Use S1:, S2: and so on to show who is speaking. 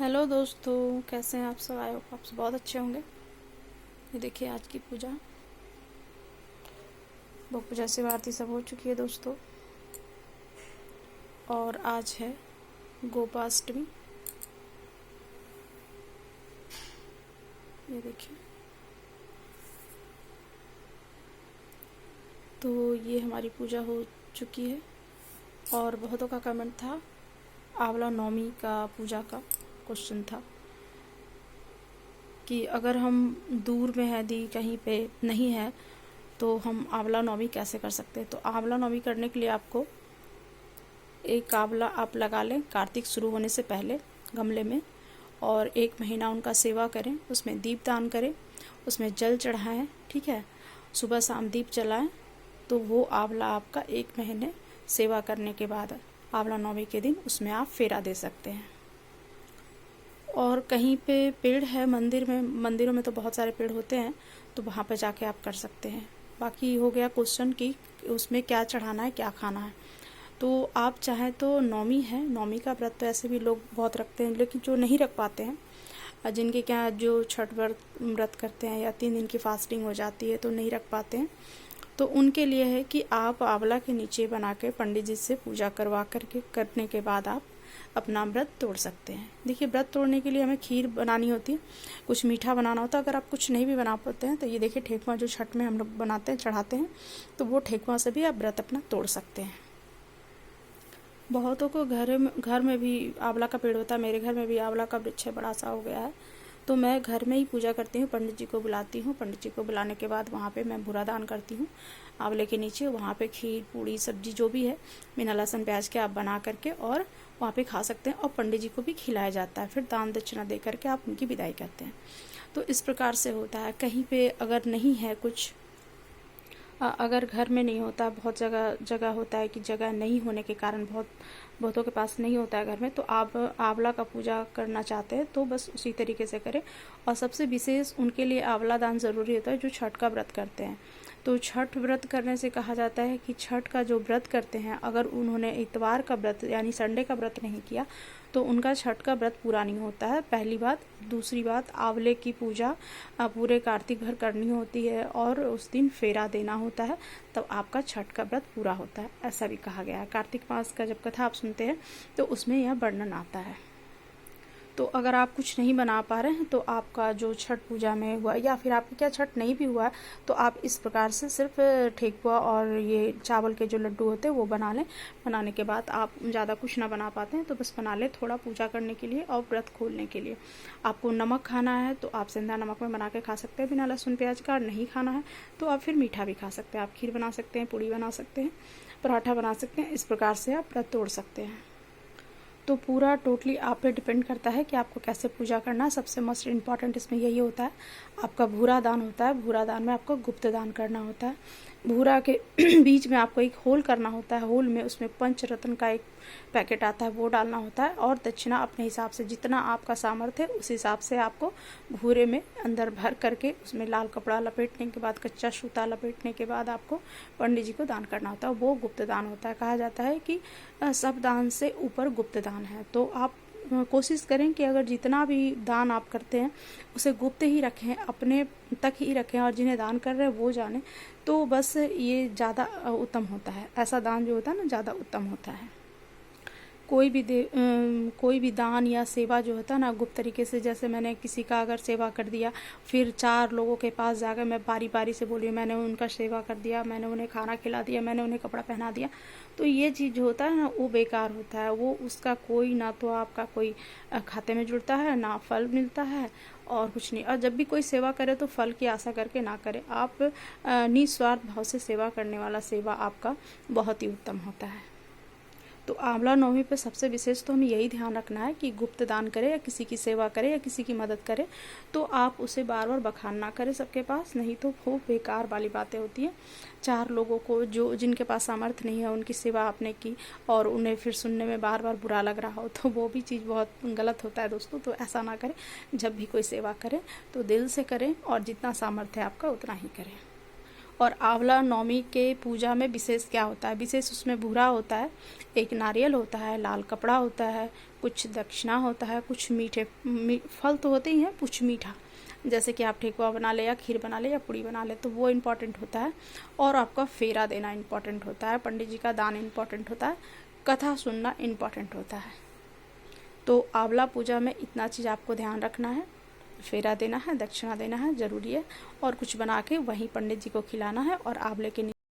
S1: Hello दोस्तों, कैसे हैं आप सब। आए हो आप सब बहुत अच्छे होंगे। ये देखिए आज की पूजा, वो पूजा से आरती सब हो चुकी है दोस्तों। और आज है गोपाष्टमी। ये देखिए, तो ये हमारी पूजा हो चुकी है। और बहुतों का कमेंट था आंवला नवमी का पूजा का क्वेश्चन था कि अगर हम दूर में है दी कहीं पे नहीं है तो हम आंवला नवमी कैसे कर सकते हैं। तो आंवला नवमी करने के लिए आपको एक आंवला आप लगा लें कार्तिक शुरू होने से पहले गमले में, और 1 महीना उनका सेवा करें, उसमें दीप दान करें, उसमें जल चढ़ाएं। ठीक है, सुबह शाम दीप जलाएं। तो वो आंवला आपका 1 महीने सेवा करने के बाद आंवला नवमी के दिन उसमें आप फेरा दे सकते हैं। और कहीं पे पेड़ है मंदिरों में तो बहुत सारे पेड़ होते हैं, तो वहाँ पे जाके आप कर सकते हैं। बाकी हो गया क्वेश्चन कि उसमें क्या चढ़ाना है, क्या खाना है। तो आप चाहें तो नवमी है, नवमी का व्रत तो ऐसे भी लोग बहुत रखते हैं, लेकिन जो नहीं रख पाते हैं, जिनके क्या जो छठ व्रत करते हैं या 3 दिन की फास्टिंग हो जाती है तो नहीं रख पाते हैं, तो उनके लिए है कि आप आंवला के नीचे बना के पंडित जी से पूजा करवा करके करने के बाद आप अपना व्रत तोड़ सकते हैं। देखिए, व्रत तोड़ने के लिए हमें खीर बनानी होती है, कुछ मीठा बनाना होता है। अगर आप कुछ नहीं भी बना पाते हैं तो ये देखिए ठेकुआ जो छठ में हम लोग बनाते हैं, चढ़ाते हैं, तो वो ठेकुआ से भी आप व्रत अपना तोड़ सकते हैं। बहुतों को घर में भी आंवला का पेड़ होता है। मेरे घर में भी आंवला का वृक्ष बड़ा सा हो गया है, तो मैं घर में ही पूजा करती हूँ। पंडित जी को बुलाती हूँ, पंडित जी को बुलाने के बाद वहाँ पे मैं भूरा दान करती हूँ आंवले के नीचे। वहाँ पे खीर पूड़ी सब्जी जो भी है बिना लहसुन प्याज के आप बना करके और वहाँ पे खा सकते हैं, और पंडित जी को भी खिलाया जाता है। फिर दान दक्षिणा दे करके आप उनकी विदाई करते हैं। तो इस प्रकार से होता है। कहीं पे अगर नहीं है कुछ, अगर घर में नहीं होता, बहुत जगह होता है कि जगह नहीं होने के कारण बहुतों के पास नहीं होता है घर में, तो आप आंवला का पूजा करना चाहते हैं तो बस उसी तरीके से करें। और सबसे विशेष उनके लिए आंवला दान ज़रूरी होता है जो छठ का व्रत करते हैं। तो छठ व्रत करने से कहा जाता है कि छठ का जो व्रत करते हैं, अगर उन्होंने इतवार का व्रत यानी संडे का व्रत नहीं किया तो उनका छठ का व्रत पूरा नहीं होता है, पहली बात। दूसरी बात, आंवले की पूजा पूरे कार्तिक भर करनी होती है और उस दिन फेरा देना होता है, तब आपका छठ का व्रत पूरा होता है, ऐसा भी कहा गया है। कार्तिक मास का जब कथा आप सुनते हैं तो उसमें यह वर्णन आता है। तो अगर आप कुछ नहीं बना पा रहे हैं तो आपका जो छठ पूजा में हुआ, या फिर आपके क्या छठ नहीं भी हुआ है, तो आप इस प्रकार से सिर्फ ठेकुआ और ये चावल के जो लड्डू होते हैं वो बना लें। बनाने के बाद आप ज़्यादा कुछ ना बना पाते हैं तो बस बना लें, थोड़ा पूजा करने के लिए और व्रत खोलने के लिए। आपको नमक खाना है तो आप सेंधा नमक में बना के खा सकते हैं बिना लहसुन प्याज का। नहीं खाना है तो आप फिर मीठा भी खा सकते हैं। आप खीर बना सकते हैं, पूड़ी बना सकते हैं, पराठा बना सकते हैं। इस प्रकार से आप व्रत तोड़ सकते हैं। तो पूरा टोटली आप पे डिपेंड करता है कि आपको कैसे पूजा करना है। सबसे मोस्ट इम्पॉर्टेंट इसमें यही होता है, आपका भूरा दान होता है। भूरा दान में आपको गुप्त दान करना होता है। भूरा के बीच में आपको एक होल करना होता है। होल में उसमें पंचरत्न का एक पैकेट आता है, वो डालना होता है। और दक्षिणा अपने हिसाब से, जितना आपका सामर्थ्य है उस हिसाब से आपको भूरे में अंदर भर करके उसमें लाल कपड़ा लपेटने के बाद, कच्चा सूता लपेटने के बाद आपको पंडित जी को दान करना होता है। वो गुप्त दान होता है। कहा जाता है कि सब दान से ऊपर गुप्त दान है। तो आप कोशिश करें कि अगर जितना भी दान आप करते हैं उसे गुप्त ही रखें, अपने तक ही रखें, और जिन्हें दान कर रहे हैं वो जाने, तो बस ये ज़्यादा उत्तम होता है। ऐसा दान जो होता है ना, ज़्यादा उत्तम होता है। कोई भी दान या सेवा जो होता है ना गुप्त तरीके से, जैसे मैंने किसी का अगर सेवा कर दिया, फिर 4 लोगों के पास जाकर मैं बारी बारी से बोली मैंने उनका सेवा कर दिया, मैंने उन्हें खाना खिला दिया, मैंने उन्हें कपड़ा पहना दिया, तो ये चीज़ जो होता है ना वो बेकार होता है। वो उसका कोई ना तो आपका कोई खाते में जुड़ता है, ना फल मिलता है और कुछ नहीं। और जब भी कोई सेवा करे तो फल की आशा करके ना करे। आप निस्वार्थ भाव से सेवा करने वाला सेवा आपका बहुत ही उत्तम होता है। तो आंवला नवमी पे सबसे विशेष तो हमें यही ध्यान रखना है कि गुप्त दान करें या किसी की सेवा करें या किसी की मदद करें तो आप उसे बार बार बखान ना करें सबके पास, नहीं तो वो बेकार वाली बातें होती हैं। 4 लोगों को जो जिनके पास सामर्थ्य नहीं है उनकी सेवा आपने की और उन्हें फिर सुनने में बार बार बुरा लग रहा हो तो वो भी चीज़ बहुत गलत होता है दोस्तों। तो ऐसा ना करें। जब भी कोई सेवा करें तो दिल से करें और जितना सामर्थ्य है आपका उतना ही करें। और आंवला नवमी के पूजा में विशेष क्या होता है, विशेष उसमें भूरा होता है, एक नारियल होता है, लाल कपड़ा होता है, कुछ दक्षिणा होता है, कुछ मीठे फल तो होते ही हैं, कुछ मीठा, जैसे कि आप ठेकुआ बना ले या खीर बना ले या पूड़ी बना ले, तो वो इम्पॉर्टेंट होता है। और आपका फेरा देना इम्पॉर्टेंट होता है, पंडित जी का दान इम्पॉर्टेंट होता है, कथा सुनना इम्पॉर्टेंट होता है। तो आंवला पूजा में इतना चीज़ आपको ध्यान रखना है, फेरा देना है, दक्षिणा देना है, ज़रूरी है, और कुछ बना के वहीं पंडित जी को खिलाना है और आंवले के